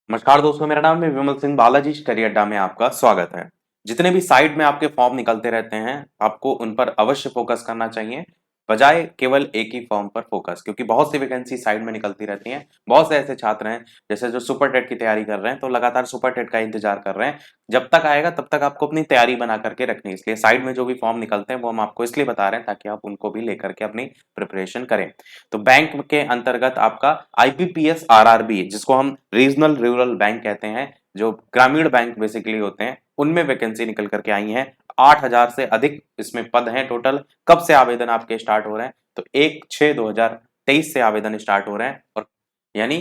नमस्कार दोस्तों, मेरा नाम है विमल सिंह। बालाजी स्टडी अड्डा में आपका स्वागत है। जितने भी साइट में आपके फॉर्म निकलते रहते हैं, आपको उन पर अवश्य फोकस करना चाहिए, बजाय केवल एक ही फॉर्म पर फोकस, क्योंकि बहुत सी वैकेंसी साइट में निकलती रहती हैं। बहुत से ऐसे छात्र हैं जैसे जो सुपर टेट की तैयारी कर रहे हैं, तो लगातार सुपर टेट का इंतजार कर रहे हैं। जब तक आएगा तब तक आपको अपनी तैयारी बना करके रखनी है। इसलिए साइट में जो भी फॉर्म निकलते हैं वो हम आपको इसलिए बता रहे हैं ताकि आप उनको भी लेकर के अपनी प्रिपरेशन करें। तो बैंक के अंतर्गत आपका आईबीपीएस आरआरबी, जिसको हम रीजनल रूरल बैंक कहते हैं, जो ग्रामीण बैंक बेसिकली होते हैं, उनमें वैकेंसी निकल करके आई है। 8,000 से अधिक इसमें पद हैं टोटल। कब से आवेदन आपके स्टार्ट हो रहे हैं? तो 1/6/2023 से आवेदन स्टार्ट हो रहे हैं, और यानी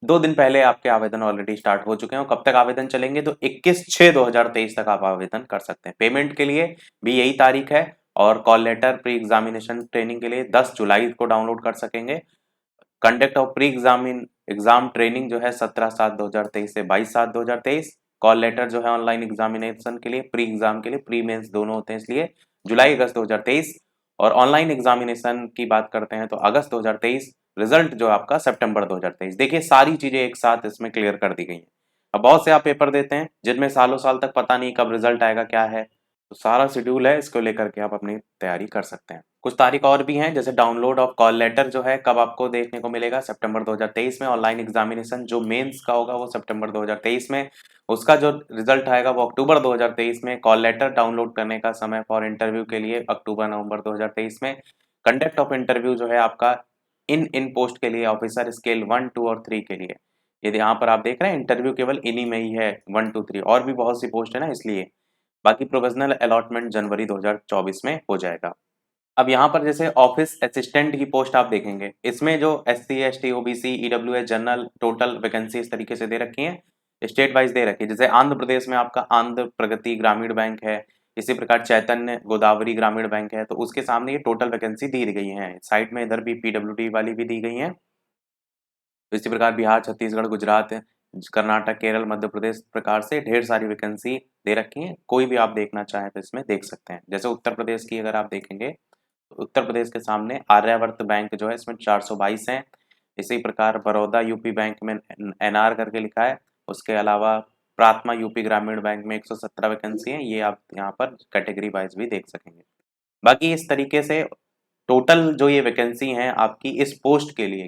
2 दिन पहले आपके आवेदन ऑलरेडी स्टार्ट हो चुके हैं। और कब तक आवेदन चलेंगे? तो 21/6/2023 तक आप आवेदन कर सकते हैं। पेमेंट के लिए भी यही तारीख है, और call letter pre examination training के लिए 10 जुलाई को डाउनलोड कर सकेंगे। Conduct of pre exam training जो है 17/7/2023 से 22/7/2023। कॉल लेटर जो है ऑनलाइन एग्जामिनेशन के लिए, प्री एग्जाम के लिए, प्री मेंस दोनों होते हैं, इसलिए जुलाई अगस्त 2023। और ऑनलाइन एग्जामिनेशन की बात करते हैं तो अगस्त 2023। रिजल्ट जो आपका सितंबर 2023। देखिए, सारी चीजें एक साथ इसमें क्लियर कर दी गई हैं। अब बहुत से आप पेपर देते हैं जिनमें सालों साल तक पता नहीं कब रिजल्ट आएगा, क्या है। तो सारा शेड्यूल है, इसको लेकर के आप अपनी तैयारी कर सकते हैं। कुछ तारीख और भी हैं, जैसे डाउनलोड ऑफ कॉल लेटर जो है कब आपको देखने को मिलेगा? सितंबर 2023 में। ऑनलाइन एग्जामिनेशन जो मेंस का होगा वो सितंबर 2023 में। उसका जो रिजल्ट आएगा वो अक्टूबर 2023 में। कॉल लेटर डाउनलोड करने का समय फॉर इंटरव्यू के लिए अक्टूबर नवंबर 2023 में। कंडक्ट ऑफ इंटरव्यू जो है आपका इन पोस्ट के लिए, ऑफिसर स्केल 1, 2 और 3 के लिए। यदि यहाँ पर आप देख रहे हैं, इंटरव्यू केवल इन्हीं में ही है, 1, 2, 3। और भी बहुत सी पोस्ट है ना, इसलिए। बाकी प्रोविजनल अलॉटमेंट जनवरी 2024 में हो जाएगा। अब यहाँ पर जैसे ऑफिस असिस्टेंट की पोस्ट आप देखेंगे, इसमें जो SC ST OBC EWS general total vacancy इस तरीके से दे रखी है, स्टेट वाइज दे रखी है। जैसे आंध्र प्रदेश में आपका आंध्र प्रगति ग्रामीण बैंक है, इसी प्रकार चैतन्य गोदावरी ग्रामीण बैंक है, तो उसके सामने ये टोटल वैकेंसी दी गई है। साइड में इधर भी PWD वाली भी दी गई है। तो इसी प्रकार बिहार, छत्तीसगढ़, गुजरात, कर्नाटक, केरल, मध्य प्रदेश प्रकार से ढेर सारी वैकेंसी दे रखी है। कोई भी आप देखना चाहें तो इसमें देख सकते हैं। जैसे उत्तर प्रदेश की अगर आप देखेंगे, तो उत्तर प्रदेश के सामने आर्यावर्त बैंक जो है, इसमें 422 है। इसी प्रकार बड़ौदा यूपी बैंक में NR करके लिखा है। उसके अलावा प्राथमा यूपी ग्रामीण बैंक में 117 वैकेंसी है। ये आप यहाँ पर कैटेगरी वाइज भी देख सकेंगे। बाकी इस तरीके से टोटल जो ये वैकेंसी हैं आपकी इस पोस्ट के लिए,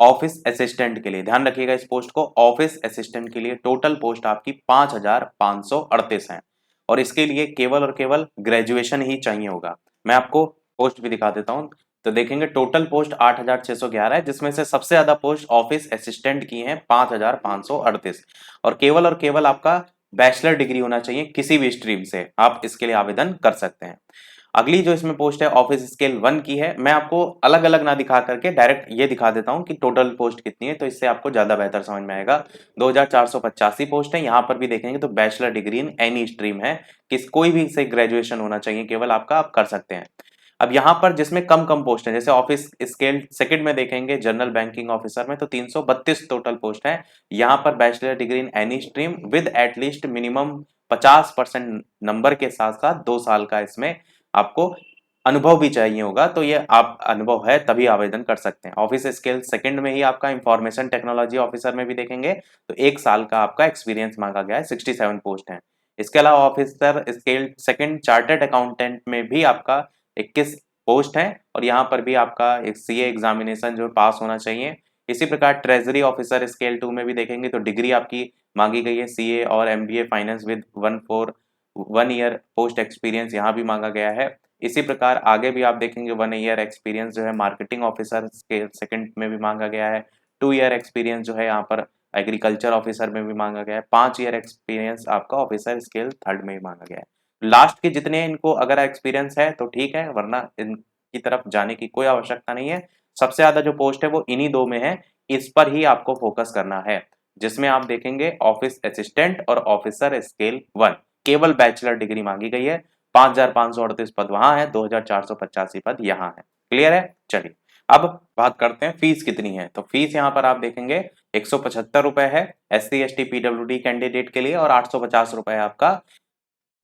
ऑफिस असिस्टेंट के लिए, ध्यान रखिएगा इस पोस्ट को, ऑफिस असिस्टेंट के लिए टोटल पोस्ट आपकी 5,538 है। और इसके लिए केवल और केवल ग्रेजुएशन ही चाहिए होगा। मैं आपको पोस्ट भी दिखा देता हूं। तो देखेंगे टोटल पोस्ट 8,611 है, जिसमें से सबसे ज्यादा पोस्ट ऑफिस असिस्टेंट की है, 5,538। और केवल आपका बैचलर डिग्री होना चाहिए किसी भी स्ट्रीम से, आप इसके लिए आवेदन कर सकते हैं। अगली जो इसमें पोस्ट है ऑफिस स्केल 1 की है। मैं आपको अलग अलग ना दिखा करके डायरेक्ट ये दिखा देता हूं कि टोटल पोस्ट कितनी है, तो इससे आपको ज्यादा बेहतर समझ में आएगा। 2,485 पोस्ट है। यहाँ पर भी देखेंगे तो bachelor degree in any stream है, कोई भी से ग्रेजुएशन होना चाहिए केवल आपका, आप कर सकते हैं। अब यहाँ पर जिसमें कम कम पोस्ट है, जैसे ऑफिस स्केल सेकंड में देखेंगे जनरल बैंकिंग ऑफिसर में, तो 332 टोटल पोस्ट है। यहाँ पर bachelor degree in any stream with at least minimum 50% number के साथ साथ 2 साल का इसमें आपको अनुभव भी चाहिए होगा। तो ये आप अनुभव है तभी आवेदन कर सकते हैं। ऑफिस स्किल सेकंड में ही आपका इंफॉर्मेशन टेक्नोलॉजी ऑफिसर में भी देखेंगे तो 1 साल का आपका एक्सपीरियंस मांगा गया है। 67 पोस्ट हैं। इसके अलावा officer scale second chartered accountant में भी आपका 21 पोस्ट है, और यहाँ पर भी आपका एक CA एग्जामिनेशन जो पास होना चाहिए। इसी प्रकार ट्रेजरी ऑफिसर स्केल 2 में भी देखेंगे तो डिग्री आपकी मांगी गई है, CA और MBA finance with 1 year post experience यहाँ भी मांगा गया है। इसी प्रकार आगे भी आप देखेंगे 1 ईयर एक्सपीरियंस जो है मार्केटिंग ऑफिसर के सेकंड में भी मांगा गया है। 2 ईयर एक्सपीरियंस जो है यहाँ पर एग्रीकल्चर ऑफिसर में भी मांगा गया है। 5 ईयर एक्सपीरियंस आपका ऑफिसर स्केल थर्ड में भी मांगा गया है। लास्ट के जितने इनको अगर एक्सपीरियंस है तो ठीक है, वरना इनकी तरफ जाने की कोई आवश्यकता नहीं है। सबसे ज्यादा जो पोस्ट है वो इन्हीं दो में है, इस पर ही आपको फोकस करना है। जिसमें आप देखेंगे ऑफिस असिस्टेंट और ऑफिसर स्केल 1, केवल बैचलर डिग्री मांगी गई है। 5,538 पद वहां है, 2,485 पद यहाँ है। क्लियर है? चलिए अब बात करते हैं फीस कितनी है। तो फीस यहाँ पर आप देखेंगे 175 रुपए है SC ST PWD कैंडिडेट के लिए, और 850 रुपए है आपका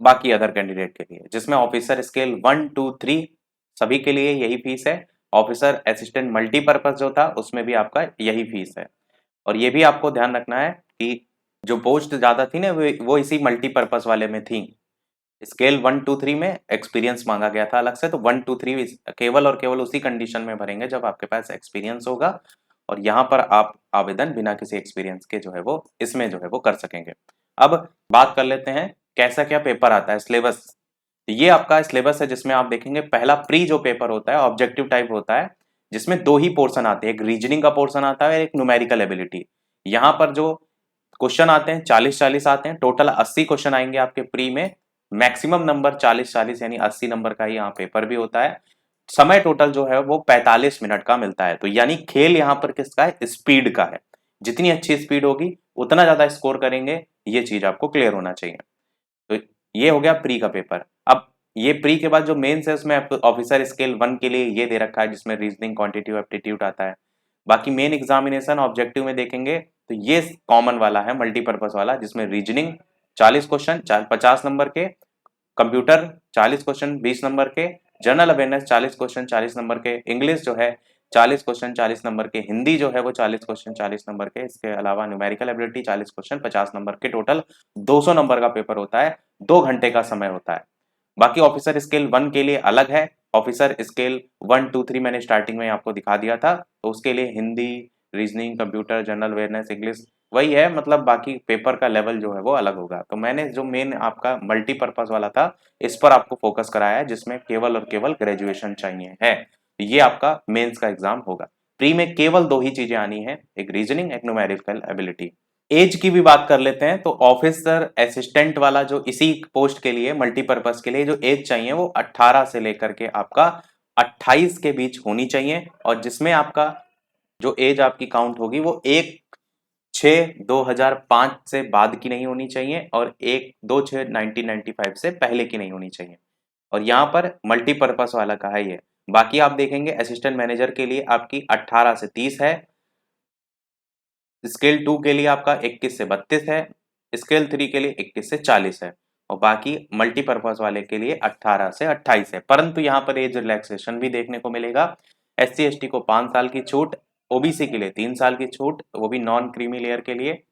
बाकी अदर कैंडिडेट के लिए। जिसमें ऑफिसर स्केल 1, 2, 3 सभी के लिए यही फीस है। ऑफिसर असिस्टेंट मल्टीपर्पज जो था उसमें भी आपका यही फीस है। और ये भी आपको ध्यान रखना है कि जो पोस्ट ज़्यादा थी ना वो इसी मल्टीपर्पज़ वाले में थी। स्केल 1, 2, 3 में एक्सपीरियंस माँगा गया था अलग से, तो 1, 2, 3 केवल और केवल उसी कंडीशन में भरेंगे जब आपके पास एक्सपीरियंस होगा और यहाँ पर आप आवेदन बिना किसी एक्सपीरियंस के जो है वो इसमें जो है वो कर सकेंगे। अब बात कर लेते हैं कैसा क्या पेपर आता है, सिलेबस। ये आपका सिलेबस है जिसमें आप देखेंगे पहला प्री जो पेपर होता है ऑब्जेक्टिव टाइप होता है, जिसमें 2 ही पोर्शन आते हैं, एक रीजनिंग का पोर्शन आता है, एक न्यूमेरिकल एबिलिटी। यहाँ पर जो क्वेश्चन आते हैं 40-40 आते हैं, टोटल 80 क्वेश्चन आएंगे आपके प्री में। मैक्सिमम नंबर 40-40 यानी 80 नंबर का ही यहाँ पेपर भी होता है। समय टोटल जो है वो 45 मिनट का मिलता है। तो यानी खेल यहाँ पर किसका है, स्पीड का है। जितनी अच्छी स्पीड होगी उतना ज्यादा स्कोर करेंगे, ये चीज आपको क्लियर होना चाहिए। तो ये हो गया प्री का पेपर। अब ये प्री के बाद जो मेंस है उसमें ऑफिसर स्केल 1 के लिए ये दे रखा है जिसमें रीजनिंग क्वांटिटेटिव एप्टीट्यूड आता है। बाकी मेन एग्जामिनेशन ऑब्जेक्टिव में देखेंगे तो ये कॉमन वाला है मल्टीपर्पज वाला, जिसमें रीजनिंग 40 क्वेश्चन 50 नंबर के, कंप्यूटर 40 क्वेश्चन 20 नंबर के, जनरल अवेयरनेस 40 क्वेश्चन 40 नंबर के, इंग्लिश जो है 40 क्वेश्चन 40 नंबर के, हिंदी जो है वो 40 क्वेश्चन 40 नंबर के, इसके अलावा न्यूमेरिकल एबिलिटी 40 क्वेश्चन 50 नंबर के, टोटल 200 नंबर का पेपर होता है। 2 घंटे का समय होता है। बाकी ऑफिसर स्केल 1 के लिए अलग है। ऑफिसर स्केल 1, 2, 3 मैंने स्टार्टिंग में आपको दिखा दिया था, तो उसके लिए Hindi, reasoning, computer, general awareness, English वही है, मतलब बाकी पेपर का लेवल जो है वो अलग होगा। तो मैंने जो मेन आपका मल्टीपर्पज वाला था इस पर आपको फोकस कराया है, जिसमें केवल और केवल ग्रेजुएशन चाहिए है। ये आपका मेंस का एग्जाम होगा। प्री में केवल 2 ही चीजें आनी है, एक रीजनिंग, एक न्यूमेरिकल एबिलिटी। एज की भी बात कर लेते हैं, तो ऑफिसर असिस्टेंट वाला जो इसी पोस्ट के लिए मल्टीपर्पज के लिए जो एज चाहिए वो 18 से लेकर के आपका 28 के बीच होनी चाहिए, और जिसमें आपका जो एज आपकी काउंट होगी वो 1/6/2005 से बाद की नहीं होनी चाहिए और 1/2/6/1995 से पहले की नहीं होनी चाहिए। और यहाँ पर मल्टीपर्पज वाला का है ये। बाकी आप देखेंगे असिस्टेंट मैनेजर के लिए आपकी 18 से 30 है, स्केल 2 के लिए आपका 21 से 32 है, स्केल 3 के लिए 21 से 40 है, और बाकी मल्टीपर्पज वाले के लिए 18 से 28 है। परंतु यहाँ पर एज रिलैक्सेशन भी देखने को मिलेगा। SC ST को 5 साल की छूट, OBC के लिए 3 साल की छूट, वो भी नॉन क्रीमी लेयर के लिए,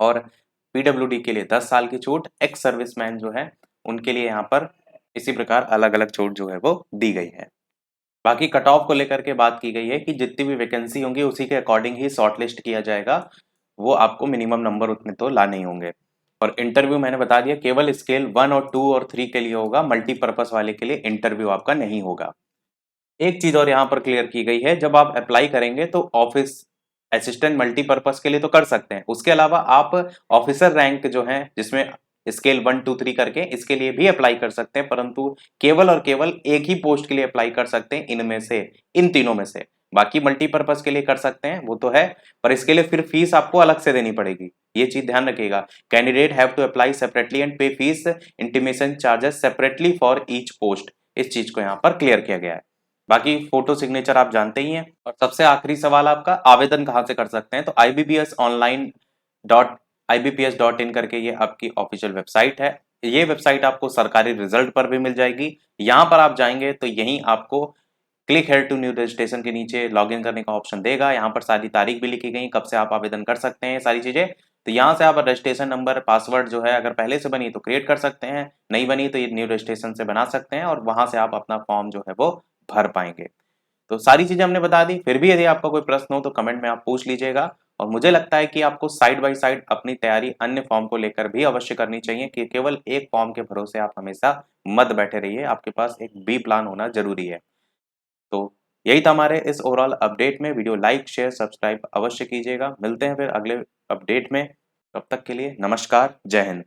और PWD के लिए 10 साल की छूट। एक्स सर्विसमैन जो है उनके लिए यहाँ पर इसी प्रकार अलग अलग छूट जो है वो दी गई है। बाकी कट ऑफ को लेकर के बात की गई है कि जितनी भी वैकेंसी होंगी उसी के अकॉर्डिंग ही शॉर्टलिस्ट किया जाएगा, वो आपको मिनिमम नंबर उतने तो लाने ही होंगे। और इंटरव्यू मैंने बता दिया केवल स्केल 1 और 2 और 3 के लिए होगा, मल्टीपर्पज वाले के लिए इंटरव्यू आपका नहीं होगा। एक चीज और यहाँ पर क्लियर की गई है, जब आप अप्लाई करेंगे तो ऑफिस असिस्टेंट मल्टीपर्पज के लिए तो कर सकते हैं, उसके अलावा आप ऑफिसर रैंक जो है जिसमें स्केल 1, 2, 3 करके, इसके लिए भी अप्लाई कर सकते हैं, परंतु केवल और केवल एक ही पोस्ट के लिए अप्लाई कर सकते हैं इनमें से, इन तीनों में से। बाकी मल्टीपर्पज के लिए कर सकते हैं वो तो है, पर इसके लिए फिर फीस आपको अलग से देनी पड़ेगी, ये चीज ध्यान रखिएगा। Candidate have to apply separately and pay fees intimation charges separately for each post. इस चीज को यहाँ पर क्लियर किया गया है। बाकी फोटो सिग्नेचर आप जानते ही हैं। और सबसे आखिरी सवाल आपका, आवेदन कहाँ से कर सकते हैं, तो ibbsonline.ibbps.in करके ये आपकी ऑफिशियल वेबसाइट है। ये वेबसाइट आपको सरकारी रिजल्ट पर भी मिल जाएगी। यहाँ पर आप जाएंगे तो यहीं आपको click here to new registration के नीचे लॉगिन करने का ऑप्शन देगा। यहाँ पर सारी तारीख भी लिखी गई, कब से आप आवेदन कर सकते हैं, सारी चीजें। तो यहाँ से आप रजिस्ट्रेशन नंबर, पासवर्ड जो है अगर पहले से बनी तो क्रिएट कर सकते हैं, नहीं बनी तो ये न्यू रजिस्ट्रेशन से बना सकते हैं, और वहां से आप अपना फॉर्म जो है वो भर पाएंगे। तो सारी चीजें हमने बता दी। फिर भी यदि आपका कोई प्रश्न हो तो कमेंट में आप पूछ लीजिएगा। और मुझे लगता है कि आपको साइड बाय साइड अपनी तैयारी अन्य फॉर्म को लेकर भी अवश्य करनी चाहिए, कि केवल एक फॉर्म के भरोसे आप हमेशा मत बैठे रहिए, आपके पास एक बी प्लान होना जरूरी है। तो यही था हमारे इस ओवरऑल अपडेट में। वीडियो लाइक, शेयर, सब्सक्राइब अवश्य कीजिएगा। मिलते हैं फिर अगले अपडेट में, तब तक के लिए नमस्कार, जय हिंद।